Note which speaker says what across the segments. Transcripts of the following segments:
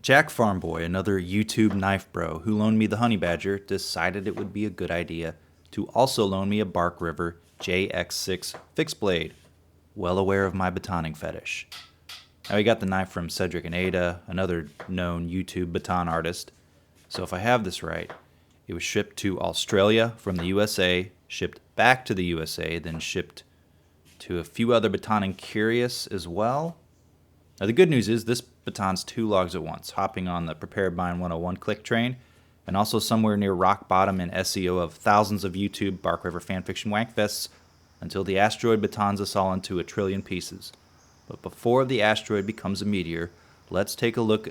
Speaker 1: Jack Farmboy, another YouTube knife bro who loaned me the Honey Badger, decided it would be a good idea to also loan me a Bark River JX6 fixed blade, well aware of my batoning fetish. Now, he got the knife from Cedric and Ada, another known YouTube baton artist. So if I have this right, it was shipped to Australia from the USA, shipped back to the USA, then shipped to a few other batoning curious as well. Now, the good news is this baton's two logs at once, hopping on the Prepared Mind 101 click train, and also somewhere near rock bottom in SEO of thousands of YouTube Bark River fanfiction wankfests until the asteroid batons us all into a trillion pieces. But before the asteroid becomes a meteor, let's take a look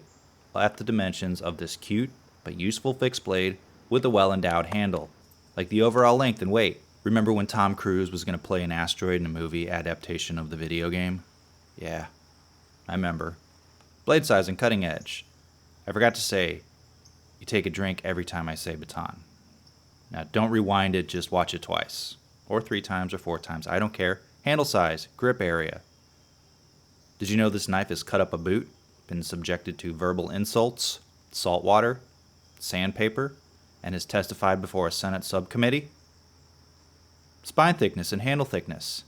Speaker 1: at the dimensions of this cute but useful fixed blade with a well-endowed handle, like the overall length and weight. Remember when Tom Cruise was going to play an asteroid in a movie adaptation of the video game? Yeah, I remember. Blade size and cutting edge. I forgot to say, you take a drink every time I say baton. Now, don't rewind it, just watch it twice. Or 3 times or 4 times, I don't care. Handle size, grip area. Did you know this knife has cut up a boot, been subjected to verbal insults, salt water, sandpaper, and has testified before a Senate subcommittee? Spine thickness and handle thickness.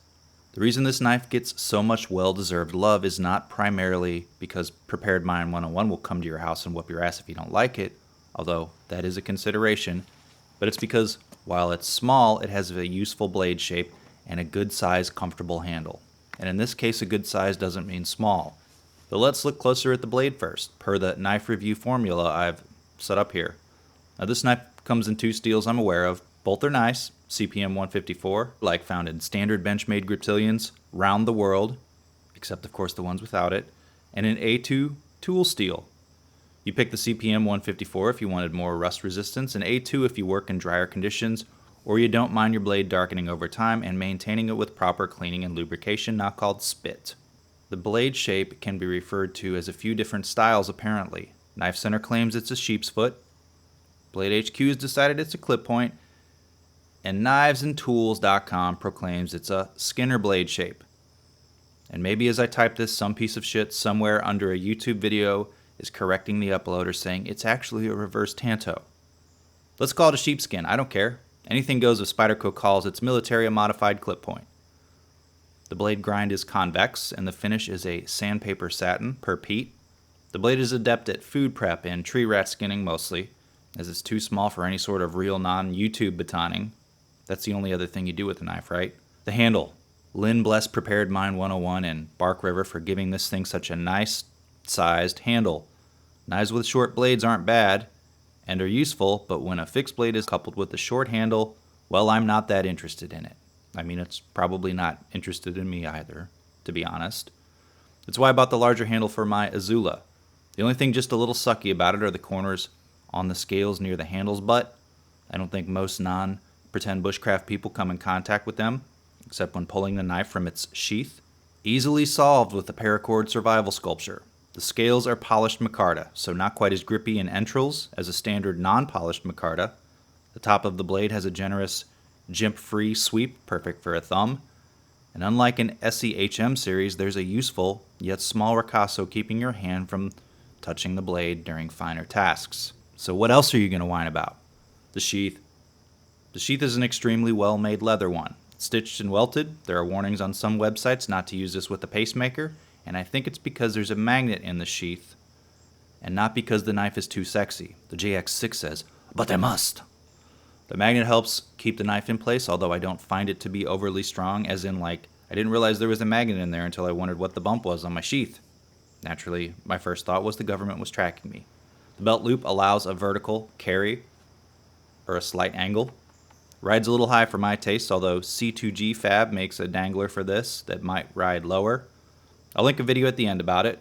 Speaker 1: The reason this knife gets so much well-deserved love is not primarily because Prepared Mind 101 will come to your house and whoop your ass if you don't like it, although that is a consideration, but it's because while it's small, it has a useful blade shape and a good size, comfortable handle. And in this case, a good size doesn't mean small. But let's look closer at the blade first, per the knife review formula I've set up here. Now, this knife comes in 2 steels I'm aware of. Both are nice, CPM 154, like found in standard Benchmade Griptilians round the world, except of course the ones without it, and an A2 tool steel. You pick the CPM 154 if you wanted more rust resistance, and A2 if you work in drier conditions, or you don't mind your blade darkening over time and maintaining it with proper cleaning and lubrication, not called spit. The blade shape can be referred to as a few different styles apparently. Knife Center claims it's a sheep's foot, Blade HQ has decided it's a clip point, and knivesandtools.com proclaims it's a Skinner blade shape. And maybe as I type this, some piece of shit somewhere under a YouTube video is correcting the uploader saying it's actually a reverse tanto. Let's call it a sheepskin, I don't care. Anything goes if Spyderco calls its military a modified clip point. The blade grind is convex, and the finish is a sandpaper satin per peat. The blade is adept at food prep and tree rat skinning mostly, as it's too small for any sort of real non-YouTube batoning. That's the only other thing you do with the knife, right? The handle. Lynn bless Prepared Mind 101 and Bark River for giving this thing such a nice sized handle. Knives with short blades aren't bad and are useful, but when a fixed blade is coupled with a short handle, well, I'm not that interested in it. I mean, it's probably not interested in me either, to be honest. That's why I bought the larger handle for my Izula. The only thing just a little sucky about it are the corners on the scales near the handle's butt. I don't think most non-pretend bushcraft people come in contact with them, except when pulling the knife from its sheath. Easily solved with the paracord survival sculpture. The scales are polished micarta, so not quite as grippy in entrails as a standard non-polished micarta. The top of the blade has a generous Jimp-free sweep, perfect for a thumb. And unlike an Esee series, there's a useful, yet small Ricasso keeping your hand from touching the blade during finer tasks. So what else are you going to whine about? The sheath. The sheath is an extremely well-made leather one. It's stitched and welted. There are warnings on some websites not to use this with a pacemaker, and I think it's because there's a magnet in the sheath, and not because the knife is too sexy. The JX6 says, but there must. The magnet helps keep the knife in place, although I don't find it to be overly strong, as in I didn't realize there was a magnet in there until I wondered what the bump was on my sheath. Naturally, my first thought was the government was tracking me. The belt loop allows a vertical carry, or a slight angle. Rides a little high for my taste, although C2G Fab makes a dangler for this that might ride lower. I'll link a video at the end about it.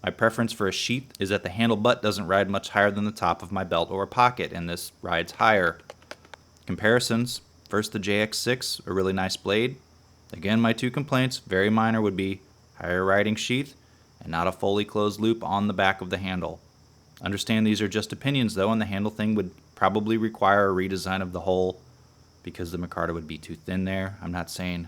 Speaker 1: My preference for a sheath is that the handle butt doesn't ride much higher than the top of my belt or pocket, and this rides higher. Comparisons. First, the JX6, a really nice blade. Again, my 2 complaints, very minor, would be higher riding sheath and not a fully closed loop on the back of the handle. Understand these are just opinions though, and the handle thing would probably require a redesign of the whole because the micarta would be too thin there. I'm not saying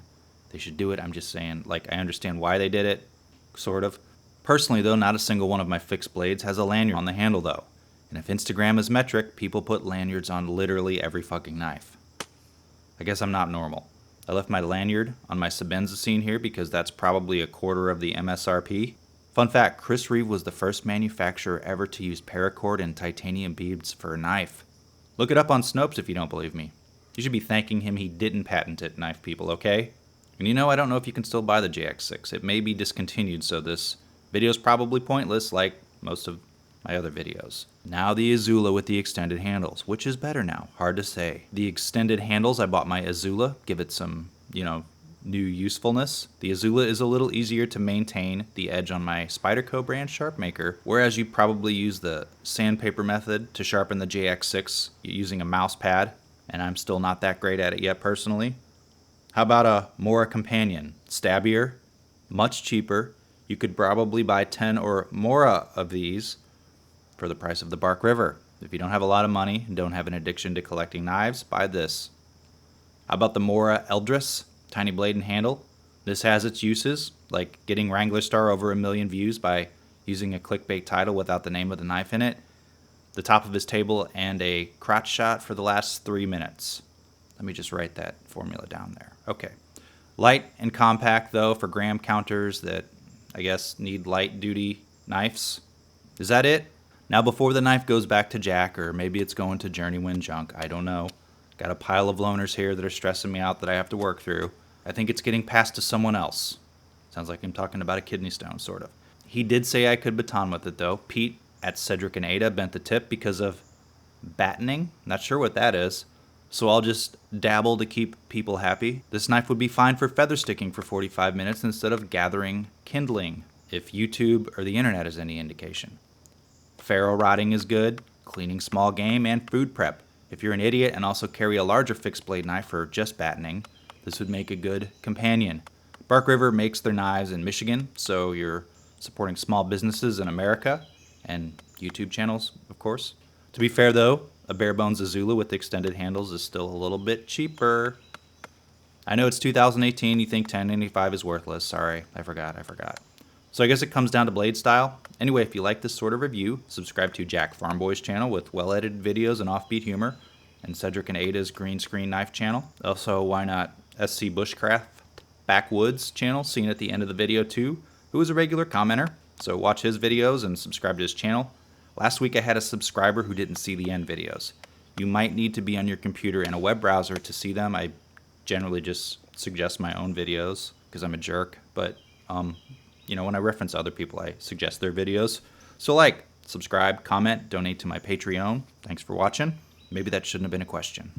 Speaker 1: they should do it, I'm just saying I understand why they did it, sort of. Personally though, not a single one of my fixed blades has a lanyard on the handle though. And if Instagram is metric, people put lanyards on literally every fucking knife. I guess I'm not normal. I left my lanyard on my Sebenza scene here because that's probably a quarter of the MSRP. Fun fact, Chris Reeve was the first manufacturer ever to use paracord and titanium beads for a knife. Look it up on Snopes if you don't believe me. You should be thanking him he didn't patent it, knife people, okay? And you know, I don't know if you can still buy the JX6. It may be discontinued, so this video is probably pointless like most of my other videos. Now the Izula with the extended handles. Which is better now? Hard to say. The extended handles, I bought my Izula. Give it some, new usefulness. The Izula is a little easier to maintain the edge on my Spyderco brand Sharpmaker, whereas you probably use the sandpaper method to sharpen the JX6 using a mouse pad, and I'm still not that great at it yet personally. How about a Mora Companion? Stabbier, much cheaper. You could probably buy 10 or more of these for the price of the Bark River. If you don't have a lot of money and don't have an addiction to collecting knives, buy this. How about the Mora Eldris? Tiny blade and handle. This has its uses, like getting Wrangler Star over 1 million views by using a clickbait title without the name of the knife in it, the top of his table, and a crotch shot for the last 3 minutes. Let me just write that formula down there. Okay. Light and compact, though, for gram counters that, I guess, need light-duty knives. Is that it? Now, before the knife goes back to Jack, or maybe it's going to Journeyman junk, I don't know. Got a pile of loaners here that are stressing me out that I have to work through. I think it's getting passed to someone else. Sounds like I'm talking about a kidney stone, sort of. He did say I could baton with it, though. Pete at Cedric and Ada bent the tip because of battening. Not sure what that is. So I'll just dabble to keep people happy. This knife would be fine for feather sticking for 45 minutes instead of gathering kindling, if YouTube or the internet is any indication. Ferro rotting is good, cleaning small game, and food prep. If you're an idiot and also carry a larger fixed blade knife for just battening, this would make a good companion. Bark River makes their knives in Michigan, so you're supporting small businesses in America, and YouTube channels, of course. To be fair though, a bare bones Izula with extended handles is still a little bit cheaper. I know it's 2018, you think $10.95 is worthless. Sorry, I forgot. So I guess it comes down to blade style. Anyway, if you like this sort of review, subscribe to Jack Farmboy's channel with well-edited videos and offbeat humor, and Cedric and Ada's green screen knife channel. Also, why not Esee Bushcraft Backwoods channel, seen at the end of the video too, who is a regular commenter, so watch his videos and subscribe to his channel. Last week I had a subscriber who didn't see the end videos. You might need to be on your computer in a web browser to see them. I generally just suggest my own videos because I'm a jerk, but when I reference other people, I suggest their videos. So like, subscribe, comment, donate to my Patreon. Thanks for watching. Maybe that shouldn't have been a question.